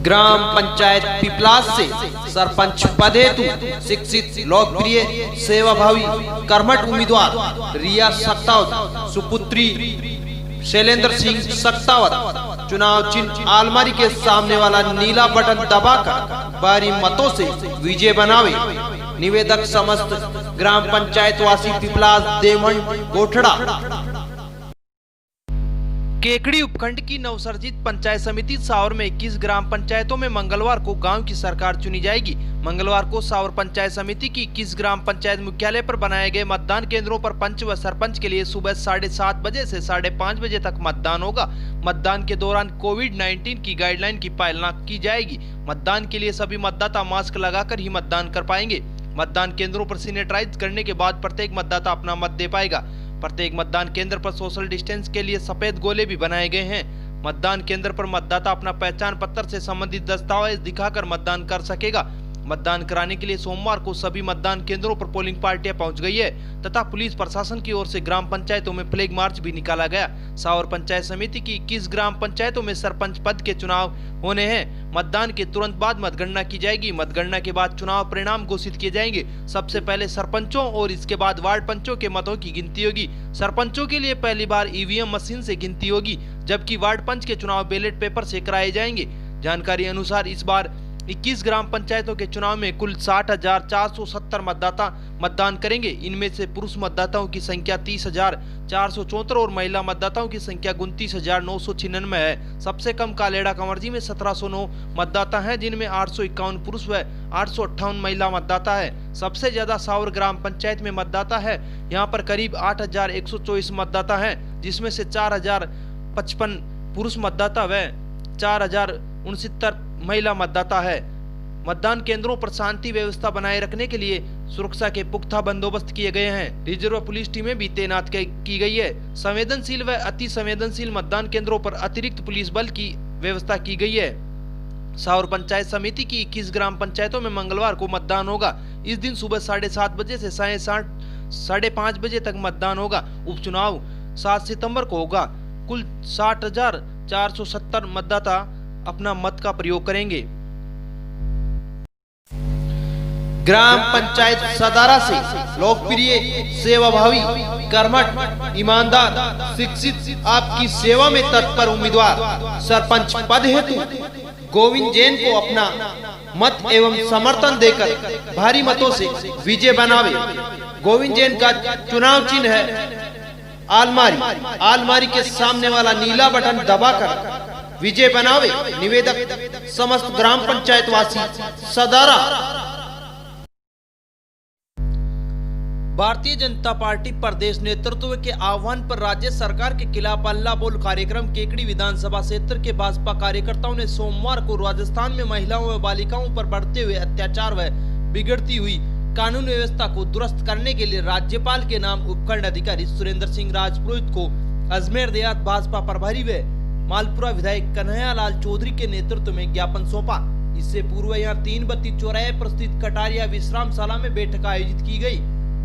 ग्राम पंचायत पिपलास से सरपंच पद हेतु शिक्षित, लोकप्रिय, सेवाभावी, कर्मठ उम्मीदवार रिया सक्तावत सुपुत्री शैलेंद्र सिंह सक्तावत चुनाव चिन्ह आलमारी के सामने वाला नीला बटन दबाकर भारी मतों से विजय बनावे। निवेदक समस्त ग्राम पंचायत वासी पिपलास देवंड गोठड़ा। केकड़ी उपखंड की नवसर्जित पंचायत समिति सावर में 21 ग्राम पंचायतों में मंगलवार को गांव की सरकार चुनी जाएगी। मंगलवार को सावर पंचायत समिति की 21 ग्राम पंचायत मुख्यालय पर बनाए गए मतदान केंद्रों पर पंच व सरपंच के लिए सुबह 7:30 बजे से 5:30 बजे तक मतदान होगा। मतदान के दौरान कोविड-19 की गाइडलाइन की पालना की जाएगी। मतदान के लिए सभी मतदाता मास्क लगाकर ही मतदान कर पाएंगे। मतदान केंद्रों पर सैनिटाइज करने के बाद प्रत्येक मतदाता अपना मत दे पाएगा। प्रत्येक मतदान केंद्र पर सोशल डिस्टेंस के लिए सफेद गोले भी बनाए गए हैं। मतदान केंद्र पर मतदाता अपना पहचान पत्र से संबंधित दस्तावेज दिखाकर मतदान कर सकेगा। मतदान कराने के लिए सोमवार को सभी मतदान केंद्रों पर पोलिंग पार्टियां पहुंच गई है तथा पुलिस प्रशासन की ओर से ग्राम पंचायतों में फ्लैग मार्च भी निकाला गया। सावर पंचायत समिति की 21 ग्राम पंचायतों में सरपंच पद के चुनाव होने हैं। मतदान के तुरंत बाद मतगणना की जाएगी। मतगणना के बाद चुनाव परिणाम घोषित किए जाएंगे। सबसे पहले सरपंचों और इसके बाद वार्ड पंचों के मतों की गिनती होगी। सरपंचों के लिए पहली बार ईवीएम मशीन से गिनती होगी, जबकि वार्ड पंच के चुनाव बैलेट पेपर से कराए जाएंगे। जानकारी अनुसार इस बार 21 ग्राम पंचायतों के चुनाव में कुल 60,470 मतदाता मतदान करेंगे। इनमें से पुरुष मतदाताओं की संख्या 30,474 और महिला मतदाताओं की संख्या 29,996 है। सबसे कम कालेड़ा कंवरजी में 1709 मतदाता हैं, जिनमें 851 पुरुष व 858 महिला मतदाता है। सबसे ज्यादा सावर ग्राम पंचायत में मतदाता है। यहाँ पर करीब 8,124 मतदाता है, जिसमें से 4,055 पुरुष मतदाता व 4,069 महिला मतदाता है। मतदान केंद्रों पर शांति व्यवस्था बनाए रखने के लिए सुरक्षा के पुख्ता बंदोबस्त किए गए हैं। रिजर्व पुलिस टीमें भी तैनात की गई है। संवेदनशील व अति संवेदनशील मतदान केंद्रों पर अतिरिक्त पुलिस बल की व्यवस्था की गई है। सावर पंचायत समिति की 21 ग्राम पंचायतों में मंगलवार को मतदान होगा। इस दिन सुबह 7:30 बजे से 5:30 बजे तक मतदान होगा। उपचुनाव 7 सितंबर को होगा। कुल 60,470 मतदाता अपना मत का प्रयोग करेंगे। ग्राम पंचायत सदारा से लोकप्रिय, सेवाभावी, कर्मठ, ईमानदार, शिक्षित, आपकी सेवा में तत्पर उम्मीदवार सरपंच पद हेतु गोविंद जैन को अपना मत एवं समर्थन देकर भारी मतों से विजय बनावे। गोविंद जैन का चुनाव चिन्ह है आलमारी। आलमारी के सामने वाला नीला बटन दबाकर विजय बनावे। निवेदक समस्त ग्राम पंचायत वासी सदारा। भारतीय जनता पार्टी प्रदेश नेतृत्व के आह्वान पर राज्य सरकार के खिलाफ हल्ला बोल कार्यक्रम केकड़ी विधानसभा क्षेत्र के भाजपा कार्यकर्ताओं ने सोमवार को राजस्थान में महिलाओं व बालिकाओं पर बढ़ते हुए अत्याचार व बिगड़ती हुई कानून व्यवस्था को दुरुस्त करने के लिए राज्यपाल के नाम उपखंड अधिकारी सुरेंद्र सिंह राजपुरोहित को अजमेर देहात भाजपा प्रभारी व मालपुरा विधायक कन्हैयालाल चौधरी के नेतृत्व में ज्ञापन सौंपा। इससे पूर्व यहाँ 3 बत्ती चौराहे पर स्थित कटारिया विश्रामशाला में बैठक आयोजित की गई।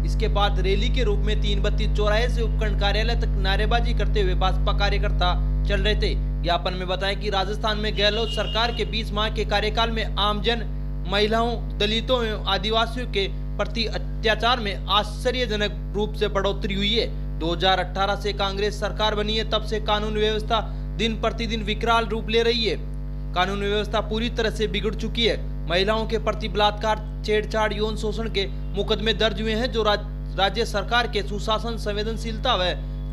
इसके बाद रैली के रूप में 3 बत्ती चौराहे से उपखंड कार्यालय तक नारेबाजी करते हुए भाजपा कार्यकर्ता चल रहे थे। ज्ञापन में बताया कि राजस्थान में गहलोत सरकार के 20 माह के कार्यकाल में आमजन, महिलाओं, दलितों एवं आदिवासियों के प्रति अत्याचार में आश्चर्यजनक रूप से बढ़ोतरी हुई है। 2018 से कांग्रेस सरकार बनी है, तब से कानून व्यवस्था दिन प्रतिदिन विकराल रूप ले रही है। कानून व्यवस्था पूरी तरह से बिगड़ चुकी है। महिलाओं के प्रति बलात्कार, छेड़छाड़, यौन शोषण के मुकदमे दर्ज हुए हैं, जो राज्य सरकार के सुशासन, संवेदनशीलता व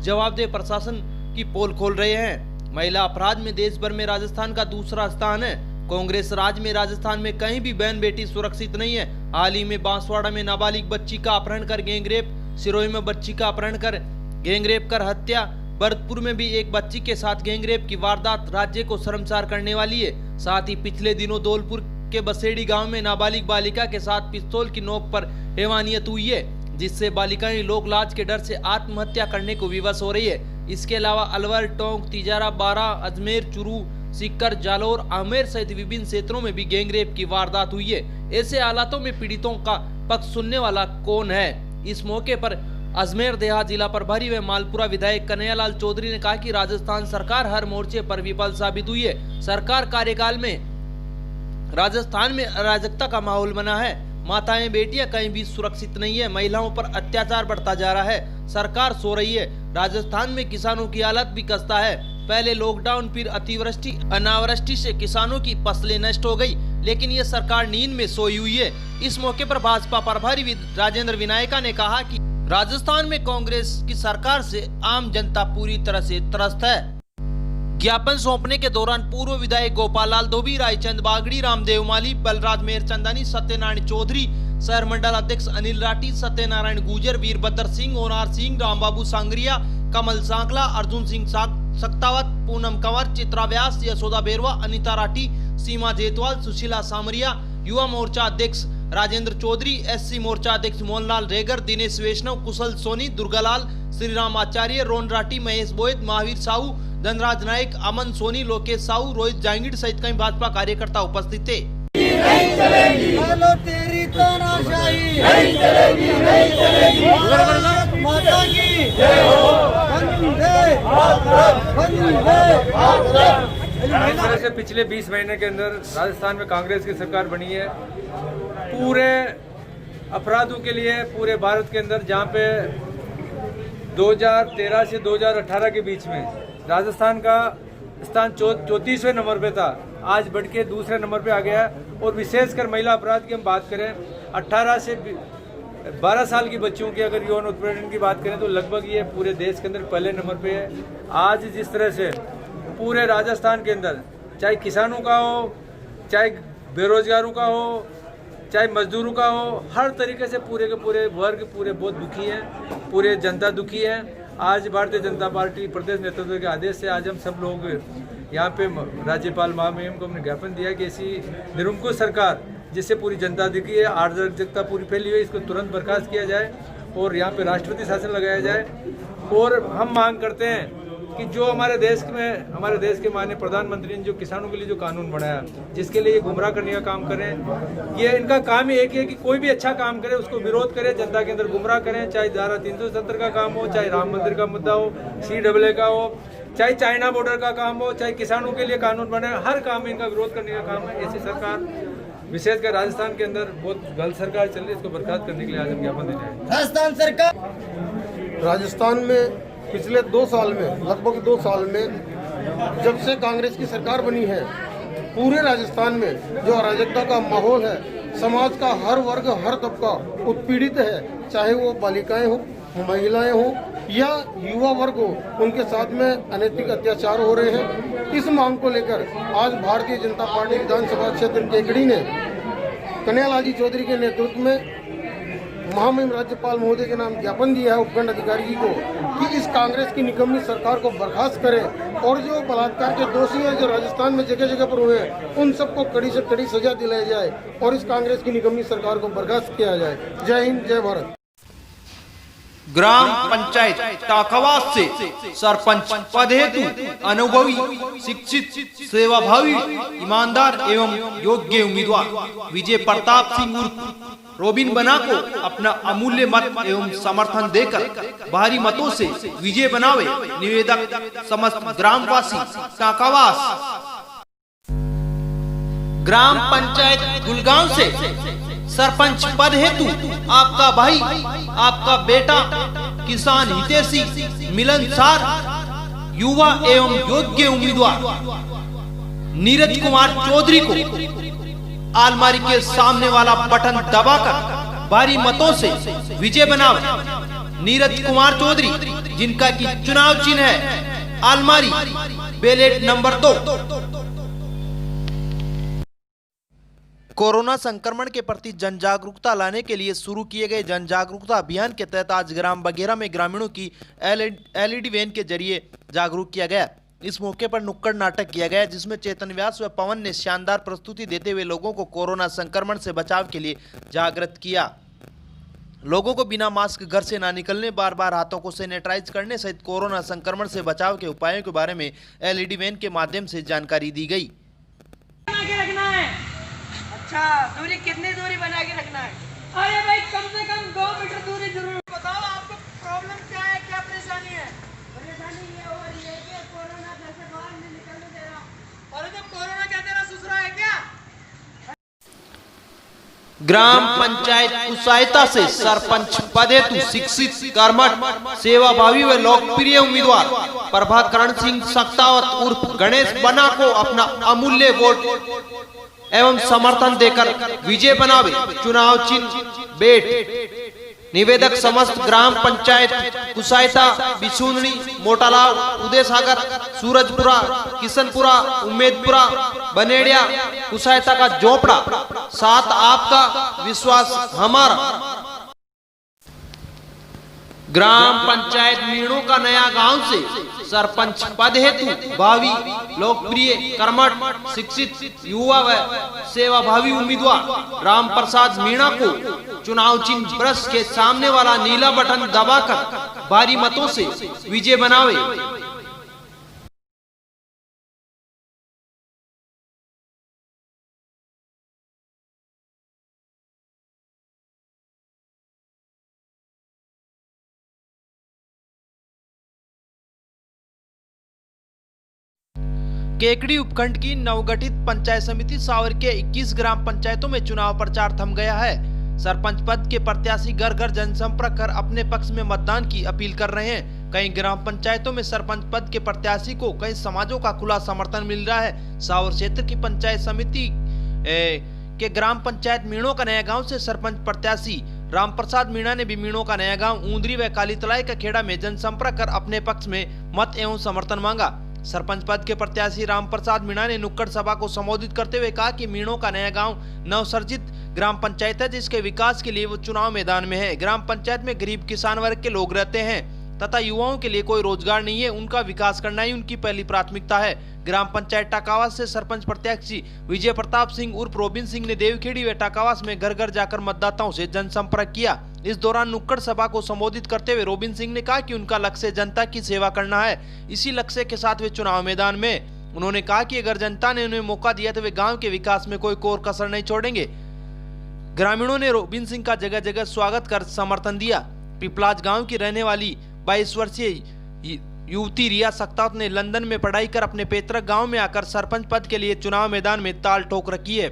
जवाबदेह प्रशासन की पोल खोल रहे हैं। महिला अपराध में देश भर में राजस्थान का दूसरा स्थान है। कांग्रेस राज में राजस्थान में कहीं भी बहन बेटी सुरक्षित नहीं है। हाल ही में बांसवाड़ा में नाबालिग बच्ची का अपहरण कर गैंगरेप, सिरोही में बच्ची का अपहरण कर गैंगरेप कर हत्या, भरतपुर में भी एक बच्ची के साथ गैंगरेप की वारदात राज्य को शर्मसार करने वाली है। साथ ही पिछले दिनों धौलपुर के बसेड़ी गांव में नाबालिग बालिका के साथ पिस्तौल की नोक पर हैवानियत हुई है, जिससे बालिकाएं लोक लाज के डर से आत्महत्या करने को विवश हो रही है। इसके अलावा अलवर, टोंक, तिजारा, बारा, अजमेर, चुरू, सीकर, जालोर, आमेर सहित विभिन्न क्षेत्रों में भी गैंगरेप की वारदात हुई है। ऐसे हालातों में पीड़ितों का पक्ष सुनने वाला कौन है? इस मौके पर अजमेर देहात जिला प्रभारी व मालपुरा विधायक कन्हैयालाल चौधरी ने कहा कि राजस्थान सरकार हर मोर्चे पर विफल साबित हुई है। सरकार कार्यकाल में राजस्थान में अराजकता का माहौल बना है। माताएं बेटियां कहीं भी सुरक्षित नहीं है। महिलाओं पर अत्याचार बढ़ता जा रहा है। सरकार सो रही है। राजस्थान में किसानों की हालत भी खस्ता है। पहले लॉकडाउन, फिर अतिवृष्टि अनावृष्टि से किसानों की फसलें नष्ट हो गई, लेकिन ये सरकार नींद में सोई हुई है। इस मौके पर भाजपा प्रभारी राजेंद्र विनायका ने कहा कि राजस्थान में कांग्रेस की सरकार से आम जनता पूरी तरह से त्रस्त है। ज्ञापन सौंपने के दौरान पूर्व विधायक गोपाल लाल धोबी, रायचंद बागड़ी, रामदेव माली, बलराज मेहरचंदानी, सत्यनारायण चौधरी, शहर मंडल अध्यक्ष अनिल राठी, सत्यनारायण गुजर, वीरभद्र सिंह, ओनार सिंह, रामबाबू सांगरिया, कमल सांकला, अर्जुन सिंह सक्तावत, पूनम कंवर, चित्रा व्यास, यशोदा बेरवा, अनिता राठी, सीमा जेतवाल, सुशीला सामरिया, युवा मोर्चा अध्यक्ष राजेंद्र चौधरी, एससी मोर्चा अध्यक्ष मोहनलाल रेगर, दिनेश वैष्णव, कुशल सोनी, दुर्गालाल, श्रीराम आचार्य, रोन राठी, महेश बोयत, महावीर साहू, धनराज नायक, अमन सोनी, लोकेश साहू, रोहित जांगिड़ सहित कई भाजपा कार्यकर्ता उपस्थित थे। नहीं चलेगी, तेरी तानाशाही नहीं चलेगी, नहीं चलेगी। भारत माता की जय हो। वंदे मातरम। इस तरह से पिछले 20 महीने के अंदर राजस्थान में कांग्रेस की सरकार बनी है। पूरे अपराधों के लिए पूरे भारत के अंदर, जहाँ पे 2013 से 2018 के बीच में राजस्थान का स्थान 34वें नंबर पे था, आज बढ़ के दूसरे नंबर पे आ गया। और विशेषकर महिला अपराध की हम बात करें, 18 से 12 साल की बच्चियों की अगर यौन उत्पीड़न की बात करें तो लगभग ये पूरे देश के अंदर पहले नंबर पे है। आज जिस तरह से पूरे राजस्थान के अंदर, चाहे किसानों का हो, चाहे बेरोजगारों का हो, चाहे मजदूरों का हो, हर तरीके से पूरे के पूरे वर्ग पूरे बहुत दुखी हैं, पूरे जनता दुखी है। आज भारतीय जनता पार्टी प्रदेश नेतृत्व के आदेश से आज हम सब लोग यहाँ पे राज्यपाल महामहिम को हमने ज्ञापन दिया कि ऐसी निरंकुश सरकार जिससे पूरी जनता दुखी है, अराजकता पूरी फैली हुई है, इसको तुरंत बर्खास्त किया जाए और यहाँ पे राष्ट्रपति शासन लगाया जाए। और हम मांग करते हैं कि जो हमारे देश के माननीय प्रधानमंत्री ने जो किसानों के लिए जो कानून बनाया, जिसके लिए ये गुमराह करने का काम करें, ये इनका काम ही एक है कि कोई भी अच्छा काम करे उसको विरोध करे, जनता के अंदर गुमराह करें। चाहे धारा 370 का काम हो, चाहे राम मंदिर का मुद्दा हो, CAA का हो, चाहे चाइना बॉर्डर का काम हो, चाहे किसानों के लिए कानून बने, हर काम में इनका विरोध करने का काम है। ऐसी सरकार विशेषकर राजस्थान के अंदर बहुत गलत सरकार चल रही है, इसको बर्खास्त करने के लिए आज हम ज्ञापन दे रहे हैं। राजस्थान सरकार राजस्थान में पिछले 2 साल में, लगभग 2 साल में जब से कांग्रेस की सरकार बनी है, पूरे राजस्थान में जो अराजकता का माहौल है, समाज का हर वर्ग हर तबका उत्पीड़ित है। चाहे वो बालिकाएं हो, महिलाएं हो या युवा वर्ग हो, उनके साथ में अनैतिक अत्याचार हो रहे हैं। इस मांग को लेकर आज भारतीय जनता पार्टी विधानसभा क्षेत्र केकड़ी ने कन्हैयालाल जी चौधरी के नेतृत्व में महामहिम राज्यपाल महोदय के नाम ज्ञापन दिया है उपखंड अधिकारी जी को कि इस कांग्रेस की निकम्मी सरकार को बर्खास्त करें और जो बलात्कार के दोषी हैं जो राजस्थान में जगह जगह पर हुए हैं, उन सबको कड़ी से कड़ी सजा दिलाई जाए और इस कांग्रेस की निकम्मी सरकार को बर्खास्त किया जाए। जय हिंद, जय भारत। ग्राम पंचायत टाकवास से सरपंच पद हेतु अनुभवी, शिक्षित, सेवाभावी, ईमानदार एवं योग्य उम्मीदवार विजय प्रताप सिंह उर्फ रोबिन बना को अपना अमूल्य मत एवं समर्थन देकर भारी मतों से विजय बनावे निवेदक समस्त ग्रामवासी टाकावास। ग्राम पंचायत गुलगांव से सरपंच पद हेतु आपका भाई, आपका बेटा, किसान हितैषी, मिलनसार, युवा एवं योग्य उम्मीदवार नीरज कुमार चौधरी को अलमारी के सामने वाला बटन दबाकर भारी मतों से विजय बनावे। नीरज कुमार चौधरी जिनका की चुनाव चिन्ह है अलमारी, बैलेट नंबर 2। कोरोना संक्रमण के प्रति जन जागरूकता लाने के लिए शुरू किए गए जन जागरूकता अभियान के तहत आज ग्राम बगेरा में ग्रामीणों की LED वैन के जरिए जागरूक किया गया। इस मौके पर नुक्कड़ नाटक किया गया जिसमें चेतन व्यास व पवन ने शानदार प्रस्तुति देते हुए लोगों को कोरोना संक्रमण से बचाव के लिए जागृत किया। लोगों को बिना मास्क घर से ना निकलने, बार बार हाथों को सैनिटाइज करने सहित कोरोना संक्रमण से बचाव के उपायों के बारे में LED वैन के माध्यम से जानकारी दी गई। अच्छा, दूरी कितनी दूरी बना के रखना है? अरे भाई कम से कम 2 मीटर दूरी जरूर। बताओ आपको प्रॉब्लम क्या है, क्या परेशानी है? परेशानी ये हो रही है कि कोरोना घर से बाहर नहीं निकलने दे रहा। और जब कोरोना क्या तेरा ससुरा है क्या? ग्राम पंचायत कुसायता से सरपंच पद हेतु शिक्षित, कर्मठ, सेवाभावी व लोकप्रिय उम्मीदवार प्रभाकरण सिंह सक्तावत उर्फ गणेश बना को अपना अमूल्य वोट एवं समर्थन देकर विजय बनावे। चुनाव चिन्ह बेट। निवेदक समस्त ग्राम पंचायत कुसायता, बिशुननी, मोटालाव, उदय सागर, सूरजपुरा, किशनपुरा, उम्मेदपुरा, बनेड़िया, कुसायता का झोपड़ा। साथ आपका विश्वास हमारा। ग्राम पंचायत मीणों का नया गांव से सरपंच पद हेतु भावी, लोकप्रिय, कर्मठ, शिक्षित, युवा व सेवाभावी उम्मीदवार राम प्रसाद मीणा को चुनाव चिन्ह ब्रश के सामने वाला नीला बटन दबाकर भारी मतों से विजय बनावे। केकड़ी उपखंड की नवगठित पंचायत समिति सावर के 21 ग्राम पंचायतों में चुनाव प्रचार थम गया है। सरपंच पद के प्रत्याशी घर घर जनसंपर्क कर अपने पक्ष में मतदान की अपील कर रहे हैं। कई ग्राम पंचायतों में सरपंच पद के प्रत्याशी को कई समाजों का खुला समर्थन मिल रहा है। सावर क्षेत्र की पंचायत समिति के ग्राम पंचायत मीणों का नया गांव से सरपंच प्रत्याशी राम प्रसाद मीणा ने भी मीणों का नया गांव, ऊंदरी व कालीतलाई का खेड़ा में जनसंपर्क कर अपने पक्ष में मत एवं समर्थन मांगा। सरपंच पद के प्रत्याशी राम प्रसाद मीणा ने नुक्कड़ सभा को संबोधित करते हुए कहा कि मीणों का नया गांव नवसर्जित ग्राम पंचायत है, जिसके विकास के लिए वो चुनाव मैदान में है। ग्राम पंचायत में गरीब किसान वर्ग के लोग रहते हैं तथा युवाओं के लिए कोई रोजगार नहीं है। उनका विकास करना ही उनकी पहली प्राथमिकता है। ग्राम पंचायत टाकावास से सरपंच प्रत्याशी विजय प्रताप सिंह उर्फ रोबिन सिंह ने देवखेड़ी व टाकावास में घर घर जाकर मतदाताओं से जनसंपर्क किया। इस दौरान नुक्कड़ सभा को संबोधित करते हुए रोबिन सिंह ने कहा कि उनका लक्ष्य जनता की सेवा करना है। इसी लक्ष्य के साथ वे चुनाव मैदान में। उन्होंने कहा कि अगर जनता ने उन्हें मौका दिया तो वे गाँव के विकास में कोई कोर कसर नहीं छोड़ेंगे। ग्रामीणों ने रोबिन सिंह का जगह जगह स्वागत कर समर्थन दिया। पिपलाज गाँव की रहने वाली 22 वर्षीय युवती रिया सक्तावत ने लंदन में पढ़ाई कर अपने पैतृक गांव में आकर सरपंच पद के लिए चुनाव मैदान में ताल ठोक रखी है।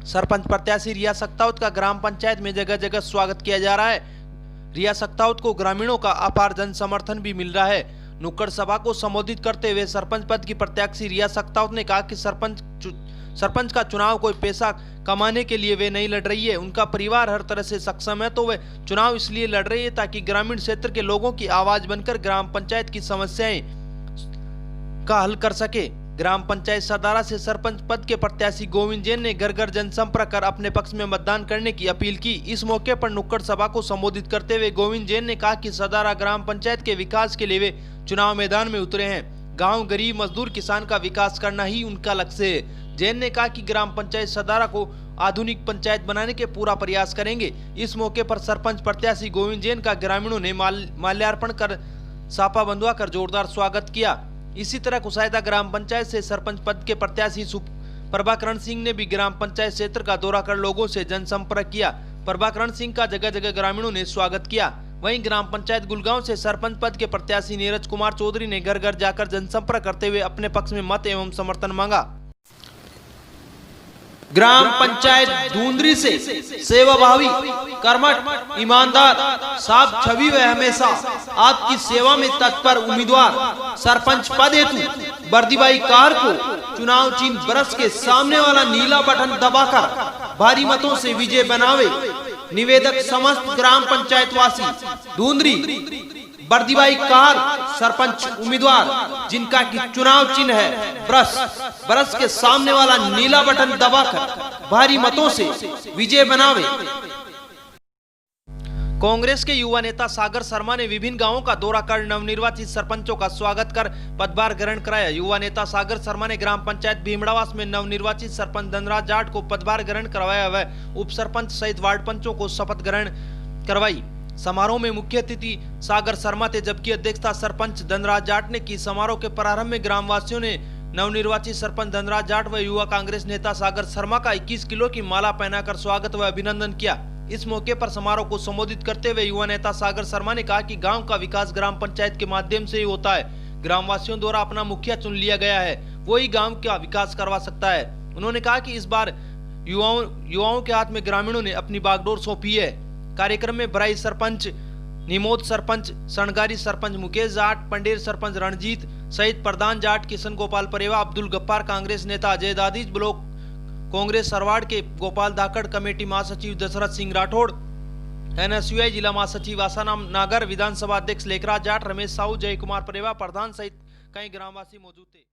सरपंच प्रत्याशी रिया सक्तावत का ग्राम पंचायत में जगह जगह स्वागत किया जा रहा है। रिया सक्तावत को ग्रामीणों का अपार जन समर्थन भी मिल रहा है। नुक्कड़ सभा को संबोधित करते हुए सरपंच पद की प्रत्याशी रिया सक्तावत ने कहा कि सरपंच का चुनाव कोई पैसा कमाने के लिए वे नहीं लड़ रही है। उनका परिवार हर तरह से सक्षम है, तो वे चुनाव इसलिए लड़ रही है ताकि ग्रामीण क्षेत्र के लोगों की आवाज बनकर ग्राम पंचायत की समस्याएं का हल कर सके। ग्राम पंचायत सदारा से सरपंच पद के प्रत्याशी गोविंद जैन ने घर घर जनसंपर्क कर अपने पक्ष में मतदान करने की अपील की। इस मौके पर नुक्कड़ सभा को संबोधित करते हुए गोविंद जैन ने कहा कि सदारा ग्राम पंचायत के विकास के लिए वे चुनाव मैदान में उतरे हैं। गाँव गरीब मजदूर किसान का विकास करना ही उनका लक्ष्य है। जैन ने कहा कि ग्राम पंचायत सदारा को आधुनिक पंचायत बनाने के पूरा प्रयास करेंगे। इस मौके पर सरपंच प्रत्याशी गोविंद जैन का ग्रामीणों ने माल्यार्पण कर सापा बंधवा कर जोरदार स्वागत किया। इसी तरह कुसायदा ग्राम पंचायत से सरपंच पद के प्रत्याशी प्रभाकरण सिंह ने भी ग्राम पंचायत क्षेत्र का दौरा कर लोगों से जनसंपर्क किया। प्रभाकरण सिंह का जगह जगह ग्रामीणों ने स्वागत किया। वहीं ग्राम पंचायत गुलगांव से सरपंच पद के प्रत्याशी नीरज कुमार चौधरी ने घर घर जाकर जनसंपर्क करते हुए अपने पक्ष में मत एवं समर्थन मांगा। ग्राम पंचायत धुंधरी से सेवाभावी, कर्मठ, ईमानदार, साफ छवि व हमेशा आपकी सेवा में तत्पर उम्मीदवार सरपंच पद हेतु बर्दीबाई कार को चुनाव चिन्ह ब्रश के सामने वाला नीला बटन दबाकर भारी मतों से विजय बनावे। निवेदक समस्त ग्राम पंचायत वासी धुंधरी बर्दीबाई कार सरपंच उम्मीदवार जिनका की चुनाव चिन्ह है ब्रश के सामने वाला नीला बटन दबाकर भारी मतों से विजय बनावे। कांग्रेस के युवा नेता सागर शर्मा ने विभिन्न गांवों का दौरा कर नवनिर्वाचित सरपंचों का स्वागत कर पदभार ग्रहण कराया। युवा नेता सागर शर्मा ने ग्राम पंचायत भीमड़ावास में नवनिर्वाचित सरपंच धनराज जाट को पदभार ग्रहण करवाया व उप सरपंच सहित वार्ड पंचों को शपथ ग्रहण करवाई। समारोह में मुख्य अतिथि सागर शर्मा थे, जबकि अध्यक्षता सरपंच धनराज जाट ने की। समारोह के प्रारंभ में ग्रामवासियों ने नवनिर्वाचित सरपंच धनराज जाट व युवा कांग्रेस नेता सागर शर्मा का 21 किलो की माला पहनाकर स्वागत व अभिनंदन किया। इस मौके पर समारोह को संबोधित करते हुए युवा नेता सागर शर्मा ने कहा कि गांव का विकास ग्राम पंचायत के माध्यम से ही होता है। ग्रामवासियों द्वारा अपना मुखिया चुन लिया गया है, वो ही गांव का विकास करवा सकता है। उन्होंने कहा कि इस बार युवाओं के हाथ में ग्रामीणों ने अपनी बागडोर सौंपी है। कार्यक्रम में बराई सरपंच निमोद सरपंच, सणगारी सरपंच मुकेश जाट, पंडेर सरपंच रणजीत सहित प्रधान जाट किशन गोपाल परेवा, अब्दुल गफ्फार, कांग्रेस नेता अजय दादीज, ब्लॉक कांग्रेस सरवाड़ के गोपाल धाकड़, कमेटी महासचिव दशरथ सिंह राठौड़, NSUI जिला महासचिव आसाराम नागर, विधानसभा अध्यक्ष लेखराज जाट, रमेश साहू, जय कुमार परेवा प्रधान सहित कई ग्रामवासी मौजूद थे।